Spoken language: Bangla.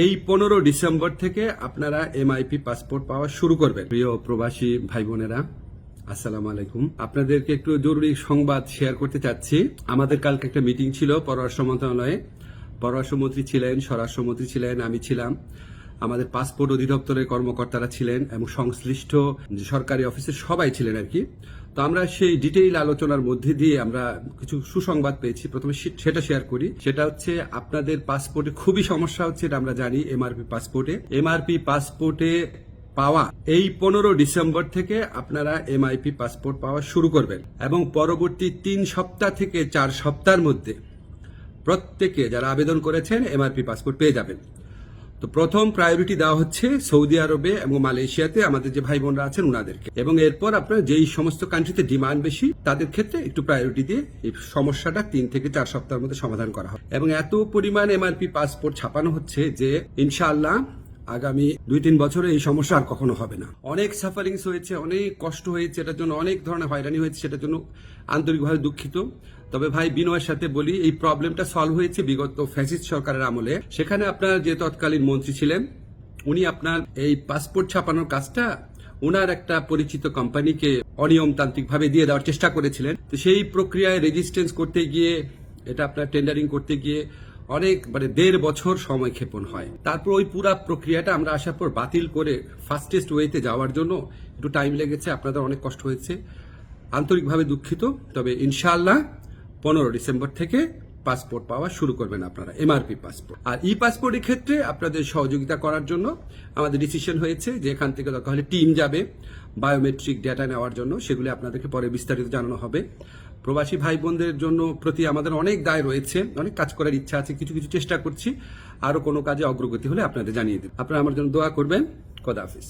এই 15 ডিসেম্বর থেকে আপনারা এমআইপি পাসপোর্ট পাওয়া শুরু করবেন। প্রিয় প্রবাসী ভাই বোনেরা, আসসালামু আলাইকুম। আপনাদেরকে একটু জরুরি সংবাদ শেয়ার করতে চাচ্ছি। আমাদের কালকে একটা মিটিং ছিল পররাষ্ট্র মন্ত্রণালয়ে। পররাষ্ট্রমন্ত্রী ছিলেন, স্বরাষ্ট্রমন্ত্রী ছিলেন, আমি ছিলাম, আমাদের পাসপোর্ট অধিদপ্তরের কর্মকর্তারা ছিলেন এবং সংশ্লিষ্ট সরকারি অফিসের সবাই ছিলেন আর কি। তো আমরা সেই ডিটেইল আলোচনার মধ্যে দিয়ে আমরা কিছু সুসংবাদ পেয়েছি। প্রথমে সেটা শেয়ার করি। সেটা হচ্ছে আপনাদের পাসপোর্টে খুবই সমস্যা হচ্ছে, এটা আমরা জানি। এমআরপি পাসপোর্টে পাওয়া এই 15 ডিসেম্বর থেকে আপনারা এমআইপি পাসপোর্ট পাওয়া শুরু করবেন এবং পরবর্তী 3 সপ্তাহ থেকে 4 সপ্তাহের মধ্যে প্রত্যেকে যারা আবেদন করেছেন এমআরপি পাসপোর্ট পেয়ে যাবেন। তো প্রথম প্রায়োরিটি দেওয়া হচ্ছে সৌদি আরবে এবং মালয়েশিয়াতে আমাদের যে ভাই বোনরা আছেন ওনাদেরকে, এবং এরপর আপনার যেই সমস্ত কান্ট্রিতে ডিমান্ড বেশি তাদের ক্ষেত্রে একটু প্রায়োরিটি দিয়ে এই সমস্যাটা 3 থেকে 4 সপ্তাহের মধ্যে সমাধান করা হবে। এবং এত পরিমাণ এমআরপি পাসপোর্ট ছাপানো হচ্ছে যে ইনশাআল্লাহ আগামী 2-3 বছরে এই সমস্যা আর কখনো হবে না। অনেক সাফারিংস হয়েছে, অনেক কষ্ট হয়েছে, এটার জন্য অনেক ধরনের হয়রানি হয়েছে, সেটার জন্য আন্তরিকভাবে দুঃখিত। তবে ভাই বিনয়ের সাথে বলি, এই প্রবলেমটা সলভ হয়েছে বিগত ফ্যাসিস্ট সরকারের আমলে। সেখানে আপনার যে তৎকালীন মন্ত্রী ছিলেন, উনি আপনার এই পাসপোর্ট ছাপানোর কাজটা ওনার একটা পরিচিত কোম্পানিকে অনিয়মতান্ত্রিকভাবে দিয়ে দেওয়ার চেষ্টা করেছিলেন। তো সেই প্রক্রিয়ায় রেজিস্ট্রেন্স করতে গিয়ে, এটা আপনার টেন্ডারিং করতে গিয়ে অনেক 1.5 বছর সময় ক্ষেপণ হয়। তারপর ওই পুরো প্রক্রিয়াটা আমরা আসার পর বাতিল করে ফাস্টেস্ট ওয়েতে যাওয়ার জন্য একটু টাইম লেগেছে, আপনাদের অনেক কষ্ট হয়েছে, আন্তরিকভাবে দুঃখিত। তবে ইনশাআল্লাহ 15 ডিসেম্বর থেকে পাসপোর্ট পাওয়া শুরু করবেন আপনারা, এমআরপি পাসপোর্ট। আর ই পাসপোর্টের ক্ষেত্রে আপনাদের সহযোগিতা করার জন্য আমাদের ডিসিশন হয়েছে যে এখান থেকে দরকার হলে টিম যাবে বায়োমেট্রিক ডেটা নেওয়ার জন্য, সেগুলি আপনাদেরকে পরে বিস্তারিত জানানো হবে। প্রবাসী ভাই বোনদের জন্য প্রতি আমাদের অনেক দায় রয়েছে, অনেক কাজ করার ইচ্ছা আছে, কিছু কিছু চেষ্টা করছি। আরো কোনো কাজে অগ্রগতি হলে আপনাদের জানিয়ে দেব। আপনারা আমার জন্য দোয়া করবেন। খোদা হাফিজ।